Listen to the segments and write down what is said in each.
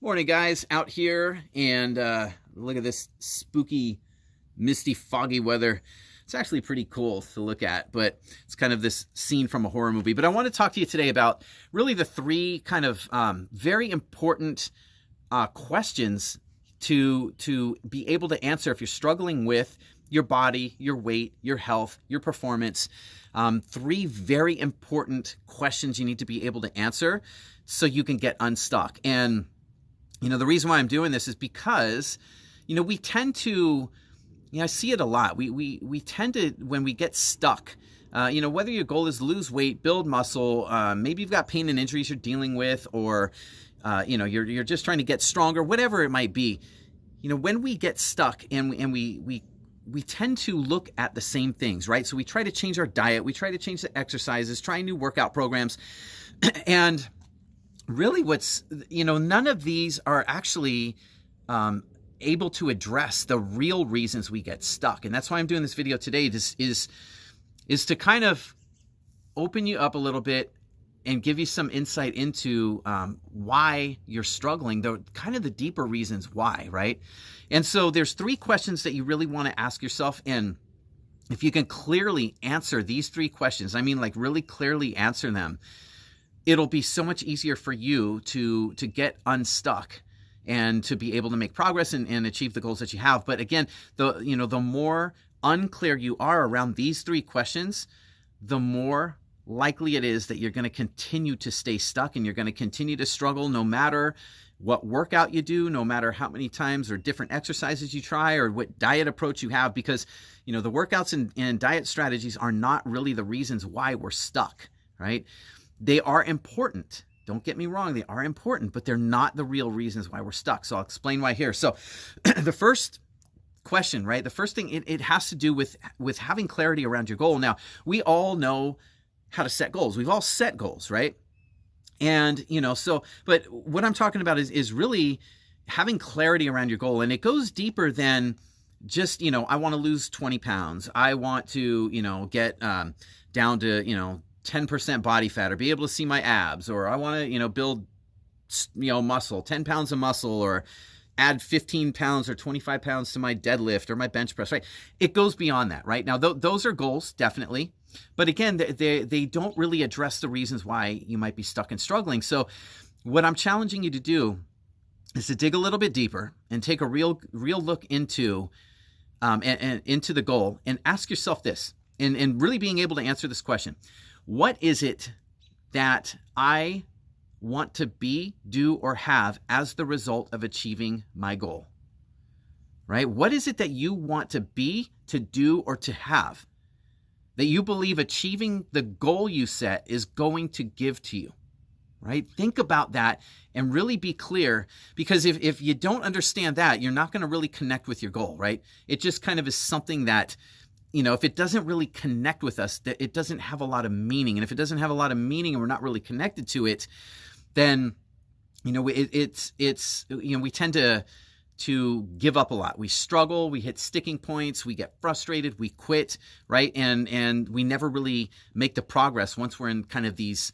Morning, guys, out here, and look at this spooky, misty, foggy weather. It's actually pretty cool to look at, but it's kind of this scene from a horror movie. But I want to talk to you today about really the three kind of very important questions to be able to answer if you're struggling with your body, your weight, your health, your performance. Three very important questions you need to be able to answer so you can get unstuck. And the reason why I'm doing this is because, we tend to, I see it a lot. We tend to, when we get stuck, whether your goal is lose weight, build muscle, maybe you've got pain and injuries you're dealing with, or, you're just trying to get stronger, whatever it might be. When we get stuck and we tend to look at the same things, right? So we try to change our diet, we try to change the exercises, try new workout programs, and really none of these are actually able to address the real reasons we get stuck. And that's why I'm doing this video today. This is to kind of open you up a little bit and give you some insight into why you're struggling, the kind of the deeper reasons why, right? And so there's three questions that you really want to ask yourself. And if you can clearly answer these three questions, really clearly answer them, it'll be so much easier for you to get unstuck and to be able to make progress and achieve the goals that you have. But again, the more unclear you are around these three questions, the more likely it is that you're going to continue to stay stuck and you're going to continue to struggle no matter what workout you do, no matter how many times or different exercises you try or what diet approach you have, because the workouts and diet strategies are not really the reasons why we're stuck, right? They are important. Don't get me wrong. They are important, but they're not the real reasons why we're stuck. So I'll explain why here. So the first question, right? The first thing, it has to do with having clarity around your goal. Now, we all know how to set goals. We've all set goals, right? And, but what I'm talking about is really having clarity around your goal. And it goes deeper than just, I want to lose 20 pounds. I want to, get down to, 10% body fat, or be able to see my abs, or I want to, build, muscle, 10 pounds of muscle, or add 15 pounds or 25 pounds to my deadlift or my bench press, right? It goes beyond that, right? Now, those are goals, definitely. But again, they don't really address the reasons why you might be stuck and struggling. So what I'm challenging you to do is to dig a little bit deeper and take a real look into and into the goal, and ask yourself this, and really being able to answer this question. What is it that I want to be, do, or have as the result of achieving my goal? Right? What is it that you want to be, to do, or to have that you believe achieving the goal you set is going to give to you? Right? Think about that and really be clear, because if you don't understand that, you're not going to really connect with your goal, right? It just kind of is something that, if it doesn't really connect with us, that it doesn't have a lot of meaning. And if it doesn't have a lot of meaning and we're not really connected to it, then, we tend to give up a lot. We struggle, we hit sticking points, we get frustrated, we quit, right? And we never really make the progress once we're in kind of these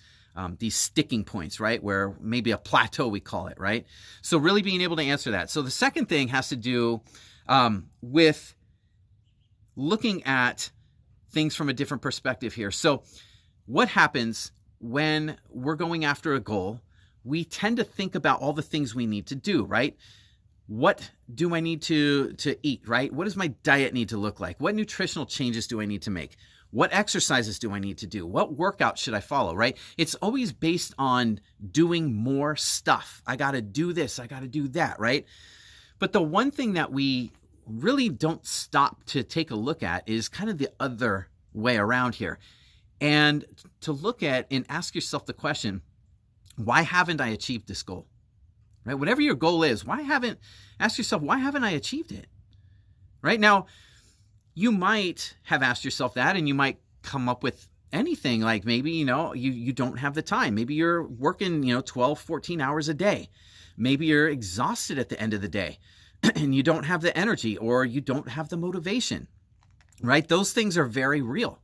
sticking points, right? Where maybe a plateau, we call it, right? So really being able to answer that. So the second thing has to do with looking at things from a different perspective here. So what happens when we're going after a goal? We tend to think about all the things we need to do, right? What do I need to eat, right? What does my diet need to look like? What nutritional changes do I need to make? What exercises do I need to do? What workout should I follow, right? It's always based on doing more stuff. I got to do this. I got to do that, right? But the one thing that we really don't stop to take a look at is kind of the other way around here. And to look at and ask yourself the question, why haven't I achieved this goal? Right? Whatever your goal is, ask yourself, why haven't I achieved it? Right? Now, you might have asked yourself that, and you might come up with anything, like maybe, you don't have the time. Maybe you're working, 12, 14 hours a day. Maybe you're exhausted at the end of the day and you don't have the energy, or you don't have the motivation, right? Those things are very real.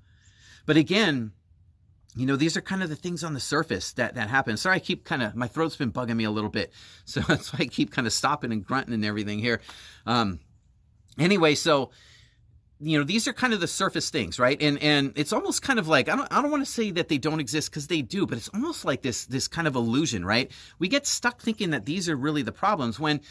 But again, these are kind of the things on the surface that happen. Sorry, I keep my throat's been bugging me a little bit. So that's why I keep kind of stopping and grunting and everything here. Anyway, so, these are kind of the surface things, right? And it's almost kind of like, I don't want to say that they don't exist, because they do, but it's almost like this kind of illusion, right? We get stuck thinking that these are really the problems, when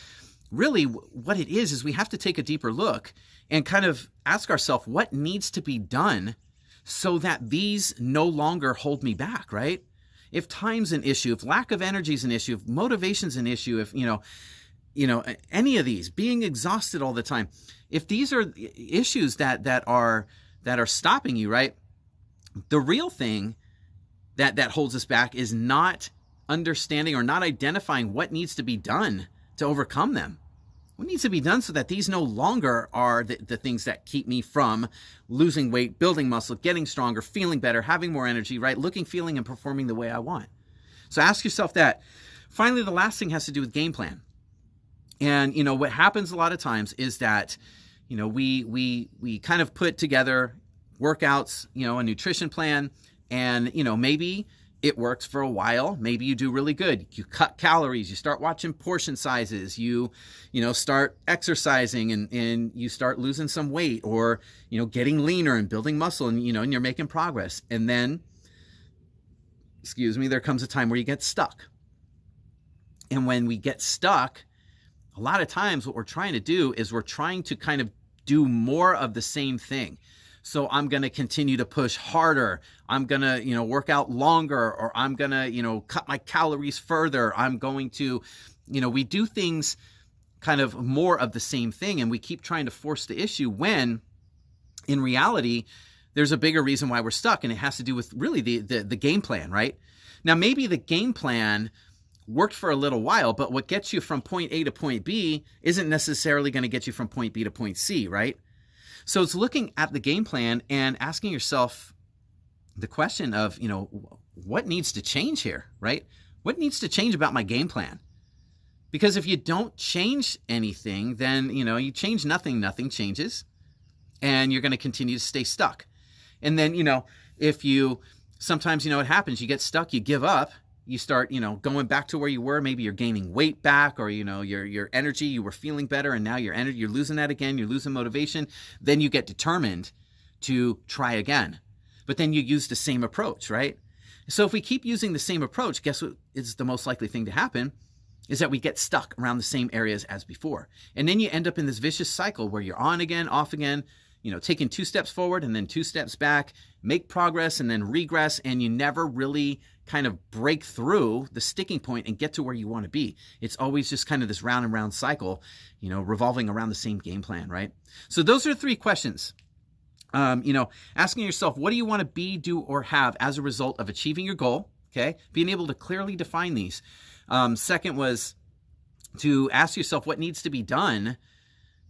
really what it is we have to take a deeper look and kind of ask ourselves what needs to be done so that these no longer hold me back, right? If time's an issue, if lack of energy is an issue, if motivation's an issue, if, any of these, being exhausted all the time, if these are issues that are stopping you, right? The real thing that holds us back is not understanding or not identifying what needs to be done to overcome them. What needs to be done so that these no longer are the things that keep me from losing weight, building muscle, getting stronger, feeling better, having more energy, right? Looking, feeling, and performing the way I want. So ask yourself that. Finally, the last thing has to do with game plan. And, what happens a lot of times is that, we kind of put together workouts, a nutrition plan, and, maybe it works for a while. Maybe you do really good. You cut calories, you start watching portion sizes, you start exercising and you start losing some weight, or, getting leaner and building muscle, and, and you're making progress. And then, there comes a time where you get stuck. And when we get stuck, a lot of times what we're trying to do is we're trying to kind of do more of the same thing. So I'm going to continue to push harder. I'm going to, work out longer, or I'm going to, cut my calories further. I'm going to, we do things kind of more of the same thing, and we keep trying to force the issue, when in reality, there's a bigger reason why we're stuck. And it has to do with really the game plan, right? Now, maybe the game plan worked for a little while, but what gets you from point A to point B isn't necessarily going to get you from point B to point C, right? So it's looking at the game plan and asking yourself the question of, what needs to change here, right? What needs to change about my game plan? Because if you don't change anything, then, you change nothing, nothing changes, and you're going to continue to stay stuck. And then, if you, sometimes, it happens, you get stuck, you give up, you start, going back to where you were. Maybe you're gaining weight back, or, your energy, you were feeling better, and now you're losing that again. You're losing motivation. Then you get determined to try again. But then you use the same approach, right? So if we keep using the same approach, guess what is the most likely thing to happen? Is that we get stuck around the same areas as before. And then you end up in this vicious cycle where you're on again, off again, taking 2 steps forward and then 2 steps back, make progress and then regress, and you never really kind of break through the sticking point and get to where you want to be. It's always just kind of this round and round cycle, revolving around the same game plan, right? So those are 3 questions. Asking yourself, what do you want to be, do, or have as a result of achieving your goal? Okay. Being able to clearly define these. Second was to ask yourself what needs to be done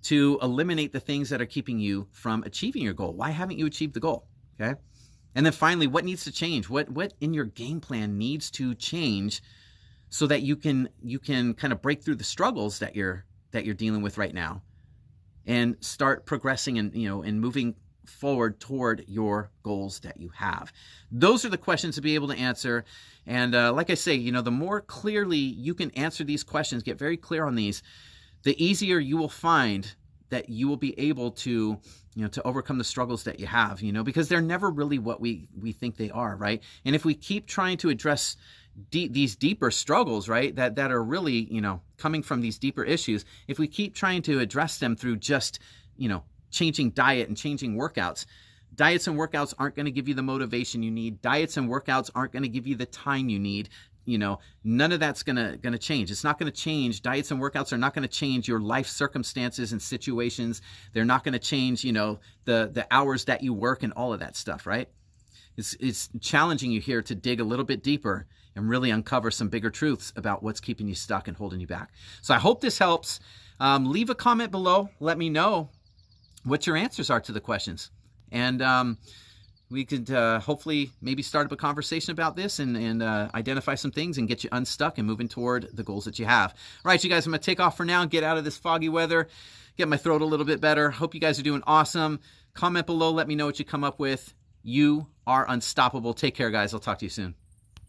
to eliminate the things that are keeping you from achieving your goal. Why haven't you achieved the goal? Okay. And then finally, what needs to change? What in your game plan needs to change so that you can kind of break through the struggles that you're dealing with right now and start progressing and, and moving forward toward your goals that you have. Those are the questions to be able to answer. And like I say, the more clearly you can answer these questions, get very clear on these, the easier you will find that you will be able to, to overcome the struggles that you have, because they're never really what we think they are, right? And if we keep trying to address these deeper struggles, right, that are really, coming from these deeper issues, if we keep trying to address them through just, changing diet and changing workouts, diets and workouts aren't going to give you the motivation you need. Diets and workouts aren't going to give you the time you need. None of that's going to change. It's not going to change. Diets and workouts are not going to change your life circumstances and situations. They're not going to change, the hours that you work and all of that stuff, right? It's challenging you here to dig a little bit deeper and really uncover some bigger truths about what's keeping you stuck and holding you back. So I hope this helps. Leave a comment below. Let me know what your answers are to the questions. And we could hopefully maybe start up a conversation about this and identify some things and get you unstuck and moving toward the goals that you have. All right, you guys, I'm going to take off for now and get out of this foggy weather, get my throat a little bit better. Hope you guys are doing awesome. Comment below. Let me know what you come up with. You are unstoppable. Take care, guys. I'll talk to you soon.